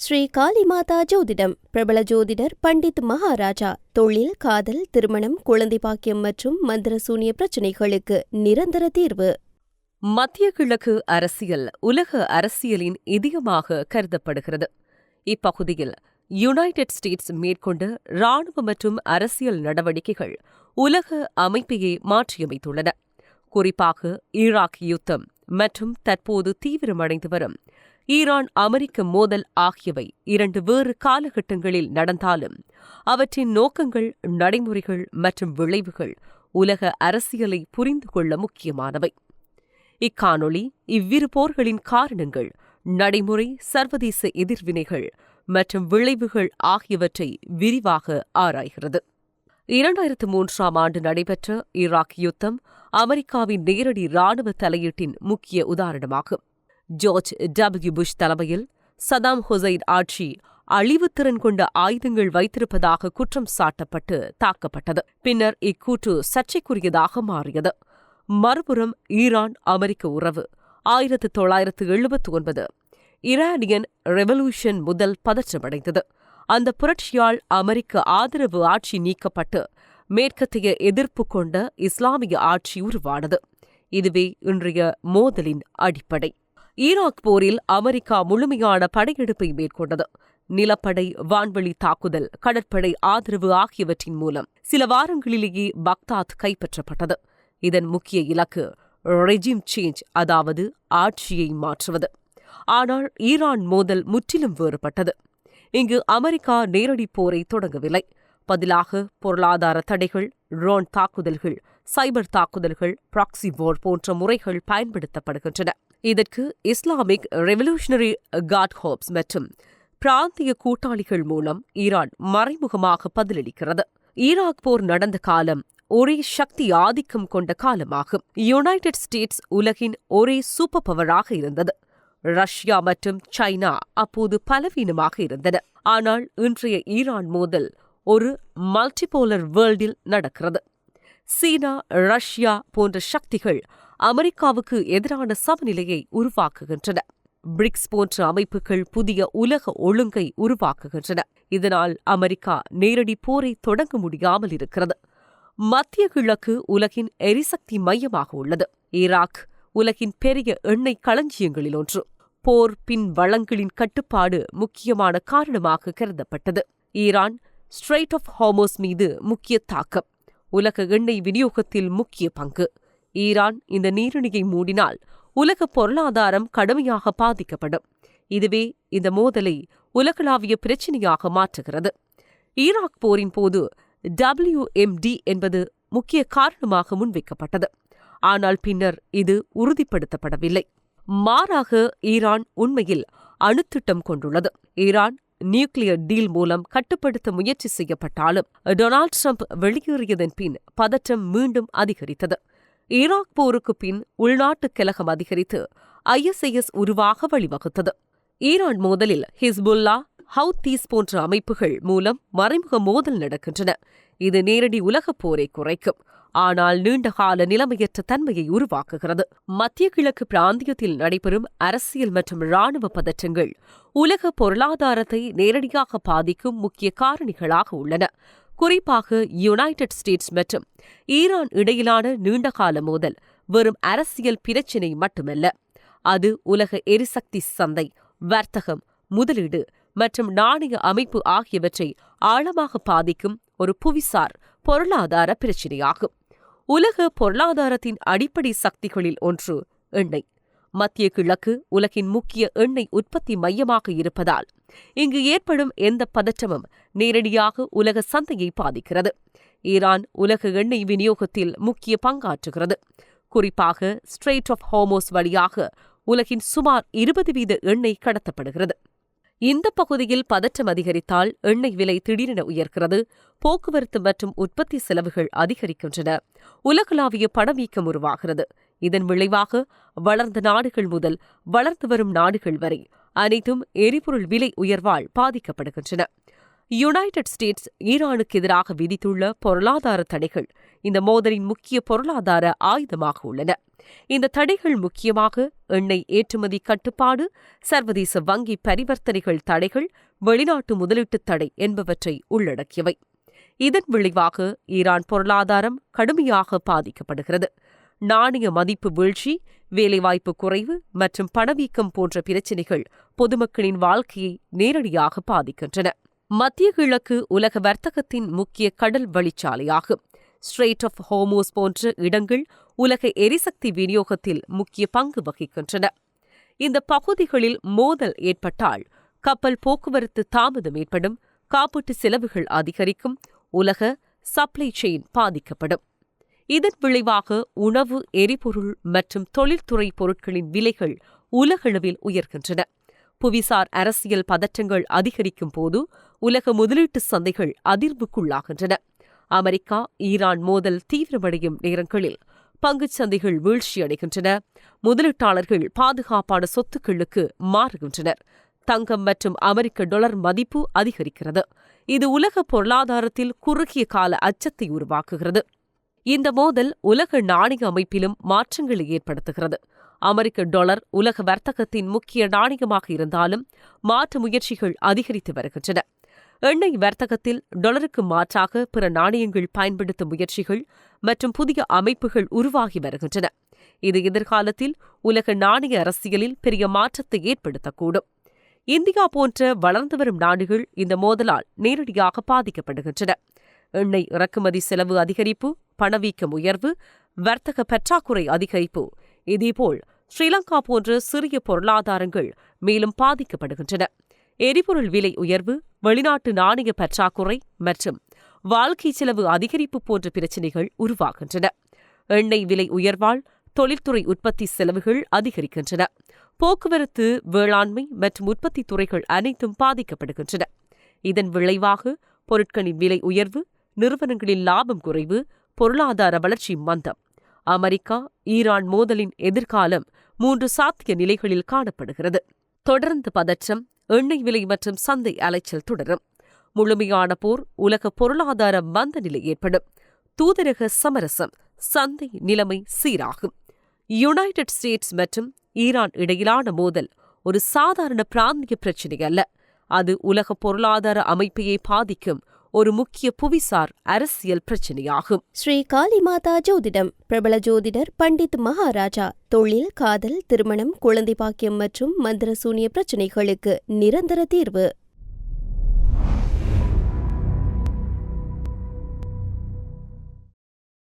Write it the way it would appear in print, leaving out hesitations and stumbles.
ஸ்ரீ காளிமாதா ஜோதிடம். பிரபல ஜோதிடர் பண்டித் மகாராஜா. தொழில், காதல், திருமணம், குழந்தை பாக்கியம் மற்றும் மந்திர சூனிய பிரச்சினைகளுக்கு நிரந்தர தீர்வு. மத்திய கிழக்கு அரசியல் உலக அரசியலின் இதயமாக கருதப்படுகிறது. இப்பகுதியில் யுனைடெட் ஸ்டேட்ஸ் மேற்கொண்ட இராணுவ மற்றும் அரசியல் நடவடிக்கைகள் உலக அமைப்பையே மாற்றியமைத்துள்ளன. குறிப்பாக ஈராக் யுத்தம் மற்றும் தற்போது தீவிரமடைந்து வரும் ஈரான் அமெரிக்க மோதல் ஆகியவை இரண்டு வேறு காலகட்டங்களில் நடந்தாலும் அவற்றின் நோக்கங்கள், நடைமுறைகள் மற்றும் விளைவுகள் உலக அரசியலை புரிந்து கொள்ள முக்கியமானவை. இக்காணொளி இவ்விரு போர்களின் காரணங்கள், நடைமுறை, சர்வதேச எதிர்வினைகள் மற்றும் விளைவுகள் ஆகியவற்றை விரிவாக ஆராய்கிறது. 2003ஆம் ஆண்டு நடைபெற்ற ஈராக் யுத்தம் அமெரிக்காவின் நேரடி இராணுவ தலையீட்டின் முக்கிய உதாரணமாகும். ஜார்ஜ் டபிள்யூ புஷ் தலைமையில் சதாம் ஹுசைன் ஆட்சி அழிவுத்திறன் கொண்ட ஆயுதங்கள் வைத்திருப்பதாக குற்றம் சாட்டப்பட்டு தாக்கப்பட்டது. பின்னர் இக்கூற்று சர்ச்சைக்குரியதாக மாறியது. மறுபுறம் ஈரான் அமெரிக்க உறவு 1979 ஈரானியன் ரெவல்யூஷன் முதல் பதற்றமடைந்தது. அந்த புரட்சியால் அமெரிக்க ஆதரவு ஆட்சி நீக்கப்பட்டு மேற்கத்திய எதிர்ப்பு கொண்ட இஸ்லாமிய ஆட்சி உருவானது. இதுவே இன்றைய மோதலின் அடிப்படை. ஈராக் போரில் அமெரிக்கா முழுமையான படையெடுப்பை மேற்கொண்டது. நிலப்படை, வான்வெளி தாக்குதல், கடற்படை ஆதரவு ஆகியவற்றின் மூலம் சில வாரங்களிலேயே பக்தாத் கைப்பற்றப்பட்டது. இதன் முக்கிய இலக்கு ரெஜிம் சேஞ்ச், அதாவது ஆட்சியை மாற்றுவது. ஆனால் ஈரான் மோதல் முற்றிலும் வேறுபட்டது. இங்கு அமெரிக்கா நேரடி போரை தொடங்கவில்லை. பதிலாக பொருளாதார தடைகள், ட்ரோன் தாக்குதல்கள், சைபர் தாக்குதல்கள், ப்ராக்சி வார் போன்ற முறைகள் பயன்படுத்தப்படுகின்றன. இதற்கு இஸ்லாமிக் ரெவல்யூஷனரி கார்ட் கோர்ப்ஸ் மற்றும் பிராந்திய கூட்டாளிகள் மூலம் ஈரான் மறைமுகமாக பதிலளிக்கிறது. ஈராக் போர் நடந்த காலம் ஒரே சக்தி ஆதிக்கம் கொண்ட காலமாகும். யுனைடெட் ஸ்டேட்ஸ் உலகின் ஒரே சூப்பர் பவராக இருந்தது. ரஷ்யா மற்றும் சைனா அப்போது பலவீனமாக இருந்தன. ஆனால் இன்றைய ஈரான் மோதல் ஒரு மல்டிபோலர் வேர்ல்டில் நடக்கிறது. சீனா, ரஷ்யா போன்ற சக்திகள் அமெரிக்காவுக்கு எதிரான சமநிலையை உருவாக்குகின்றன. பிரிக்ஸ் போன்ற அமைப்புகள் புதிய உலக ஒழுங்கை உருவாக்குகின்றன. இதனால் அமெரிக்கா நேரடி போரை தொடங்க முடியாமல் இருக்கிறது. மத்திய கிழக்கு உலகின் எரிசக்தி மையமாக உள்ளது. ஈராக் உலகின் பெரிய எண்ணெய் களஞ்சியங்களில் ஒன்று. போர் பின் வளங்களின் கட்டுப்பாடு முக்கியமான காரணமாக கருதப்பட்டது. ஈரான் ஸ்ட்ரெய்ட் ஆஃப் ஹார்மோஸ் மீது முக்கிய தாக்கம். உலக எண்ணெய் விநியோகத்தில் முக்கிய பங்கு. ஈரான் இந்த நீரிணையை மூடினால் உலக பொருளாதாரம் கடுமையாக பாதிக்கப்படும். இதுவே இந்த மோதலை உலகளாவிய பிரச்சினையாக மாற்றுகிறது. ஈராக் போரின் போது WMD என்பது முக்கிய காரணமாக முன்வைக்கப்பட்டது. ஆனால் பின்னர் இது உறுதிப்படுத்தப்படவில்லை. மாறாக ஈரான் உண்மையில் அணுத்திட்டம் கொண்டுள்ளது. ஈரான் நியூக்ளியர் டீல் மூலம் கட்டுப்படுத்த முயற்சி செய்யப்பட்டாலும் டொனால்ட் ட்ரம்ப் வெளியேறியதன் பின் பதற்றம் மீண்டும் அதிகரித்தது. ஈராக் போருக்கு பின் உள்நாட்டு கலகம் அதிகரித்து ISIS உருவாக வழிவகுத்தது. ஈரான் மோதலில் ஹிஸ்புல்லா, ஹவுத்தீஸ் போன்ற அமைப்புகள் மூலம் மறைமுக மோதல் நடக்கின்றன. இது நேரடி உலகப் போரை குறைக்கும், ஆனால் நீண்டகால நிலைமையற்ற தன்மையை உருவாக்குகிறது. மத்திய கிழக்கு பிராந்தியத்தில் நடைபெறும் அரசியல் மற்றும் இராணுவ பதற்றங்கள் உலக பொருளாதாரத்தை நேரடியாக பாதிக்கும் முக்கிய காரணிகளாக உள்ளன. குறிப்பாக யுனைடெட் ஸ்டேட்ஸ் மற்றும் ஈரான் இடையிலான நீண்டகால மோதல் வெறும் அரசியல் பிரச்சினை மட்டுமல்ல. அது உலக எரிசக்தி சந்தை, வர்த்தகம், முதலீடு மற்றும் நாணய அமைப்பு ஆகியவற்றை ஆழமாக பாதிக்கும் ஒரு புவிசார் பொருளாதார பிரச்சினையாகும். உலக பொருளாதாரத்தின் அடிப்படை சக்திகளில் ஒன்று எண்ணெய். மத்திய கிழக்கு உலகின் முக்கிய எண்ணெய் உற்பத்தி மையமாக இருப்பதால் இங்கு ஏற்படும் எந்த பதற்றமும் நேரடியாக உலக சந்தையை பாதிக்கிறது. ஈரான் உலக எண்ணெய் விநியோகத்தில் முக்கிய பங்காற்றுகிறது. குறிப்பாக ஸ்ட்ரெய்ட் ஆஃப் ஹார்மோஸ் வழியாக உலகின் சுமார் 20% எண்ணெய் கடத்தப்படுகிறது. இந்த பகுதியில் பதற்றம் அதிகரித்தால் எண்ணெய் விலை திடீரென உயர்கிறது. போக்குவரத்து மற்றும் உற்பத்தி செலவுகள் அதிகரிக்கின்றன. உலகளாவிய பணவீக்கம் உருவாகிறது. இதன் விளைவாக வளர்ந்த நாடுகள் முதல் வளர்ந்து வரும் நாடுகள் வரை அனைத்தும் எரிபொருள் விலை உயர்வால் பாதிக்கப்படுகின்றன. யுனைடெட் ஸ்டேட்ஸ் ஈரானுக்கு எதிராக விதித்துள்ள பொருளாதார தடைகள் இந்த மோதலின் முக்கிய பொருளாதார ஆயுதமாக உள்ளன. இந்த தடைகள் முக்கியமாக எண்ணெய் ஏற்றுமதி கட்டுப்பாடு, சர்வதேச வங்கி பரிவர்த்தனைகள் தடைகள், வெளிநாட்டு முதலீட்டு தடை என்பவற்றை உள்ளடக்கியவை. இதன் விளைவாக ஈரான் பொருளாதாரம் கடுமையாக பாதிக்கப்படுகிறது. நாணய மதிப்பு வீழ்ச்சி, வேலைவாய்ப்பு குறைவு மற்றும் பணவீக்கம் போன்ற பிரச்சினைகள் பொதுமக்களின் வாழ்க்கையை நேரடியாக பாதிக்கின்றன. மத்திய கிழக்கு உலக வர்த்தகத்தின் முக்கிய கடல் வழிச்சாலையாகும். ஸ்ட்ரெய்ட் ஆஃப் ஹோர்மூஸ் போன்ற இடங்கள் உலக எரிசக்தி விநியோகத்தில் முக்கிய பங்கு வகிக்கின்றன. இந்த பகுதிகளில் மோதல் ஏற்பட்டால் கப்பல் போக்குவரத்து தாமதம் ஏற்படும், காப்பீட்டு செலவுகள் அதிகரிக்கும், உலக சப்ளை செயின் பாதிக்கப்படும். இதன் விளைவாக உணவு, எரிபொருள் மற்றும் தொழில்துறை பொருட்களின் விலைகள் உலகளவில் உயர்கின்றன. புவிசார் அரசியல் பதற்றங்கள் அதிகரிக்கும் போது உலக முதலீட்டு சந்தைகள் அதிர்வுக்குள்ளாகின்றன. அமெரிக்கா ஈரான் மோதல் தீவிரமடையும் நேரங்களில் பங்குச் சந்தைகள் வீழ்ச்சியடைகின்றன. முதலீட்டாளர்கள் பாதுகாப்பான சொத்துக்களுக்கு மாறுகின்றனர். தங்கம் மற்றும் அமெரிக்க டாலர் மதிப்பு அதிகரிக்கிறது. இது உலக பொருளாதாரத்தில் குறுகிய கால அச்சத்தை உருவாக்குகிறது. இந்த மோதல் உலக நாணய அமைப்பிலும் மாற்றங்களை ஏற்படுத்துகிறது. அமெரிக்க டாலர் உலக வர்த்தகத்தின் முக்கிய நாணயமாக இருந்தாலும் மாற்று முயற்சிகள் அதிகரித்து வருகின்றன. எண்ணெய் வர்த்தகத்தில் டாலருக்கு மாற்றாக பிற நாணயங்கள் பயன்படுத்தும் முயற்சிகள் மற்றும் புதிய அமைப்புகள் உருவாகி வருகின்றன. இது எதிர்காலத்தில் உலக நாணய அரசியலில் பெரிய மாற்றத்தை ஏற்படுத்தக்கூடும். இந்தியா போன்ற வளர்ந்து வரும் நாடுகள் இந்த மோதலால் நேரடியாக பாதிக்கப்படுகின்றன. எண்ணெய் இறக்குமதி செலவு அதிகரிப்பு, பணவீக்கம் உயர்வு, வர்த்தக பற்றாக்குறை அதிகரிப்பு, இதேபோல் ஸ்ரீலங்கா போன்ற சிறிய பொருளாதாரங்கள் மேலும் பாதிக்கப்படுகின்றன. எரிபொருள் விலை உயர்வு, வெளிநாட்டு நாணய பற்றாக்குறை மற்றும் வாழ்க்கை செலவு அதிகரிப்பு போன்ற பிரச்சினைகள் உருவாகின்றன. எண்ணெய் விலை உயர்வால் தொழில்துறை உற்பத்தி செலவுகள் அதிகரிக்கின்றன. போக்குவரத்து, வேளாண்மை மற்றும் உற்பத்தி துறைகள் அனைத்தும் பாதிக்கப்படுகின்றன. இதன் விளைவாக பொருட்களின் விலை உயர்வு, நிறுவனங்களின் லாபம் குறைவு, பொருளாதார வளர்ச்சி மந்தம். அமெரிக்கா ஈரான் மோதலின் எதிர்காலம் 3 சாத்திய நிலைகளில் காணப்படுகிறது. தொடர்ந்து பதற்றம், எண்ணெய் விலை மற்றும் சந்தை அலைச்சல் தொடரும். முழுமையான போர், உலக பொருளாதார மந்த நிலை ஏற்படும். தூதரக சமரசம், சந்தை நிலைமை சீராகும். யுனைடெட் ஸ்டேட்ஸ் மற்றும் ஈரான் இடையிலான மோதல் ஒரு சாதாரண பிராந்திய பிரச்சினை அல்ல. அது உலக பொருளாதார அமைப்பையே பாதிக்கும் ஒரு முக்கிய புவிசார் அரசியல் பிரச்சினையாகும். ஸ்ரீ காளிமாதா ஜோதிடம் பிரபல ஜோதிடர் பண்டித் மகாராஜா. தொழில், காதல், திருமணம், குழந்தை பாக்கியம் மற்றும் மந்திர சூனிய பிரச்சினைகளுக்கு நிரந்தர தீர்வு.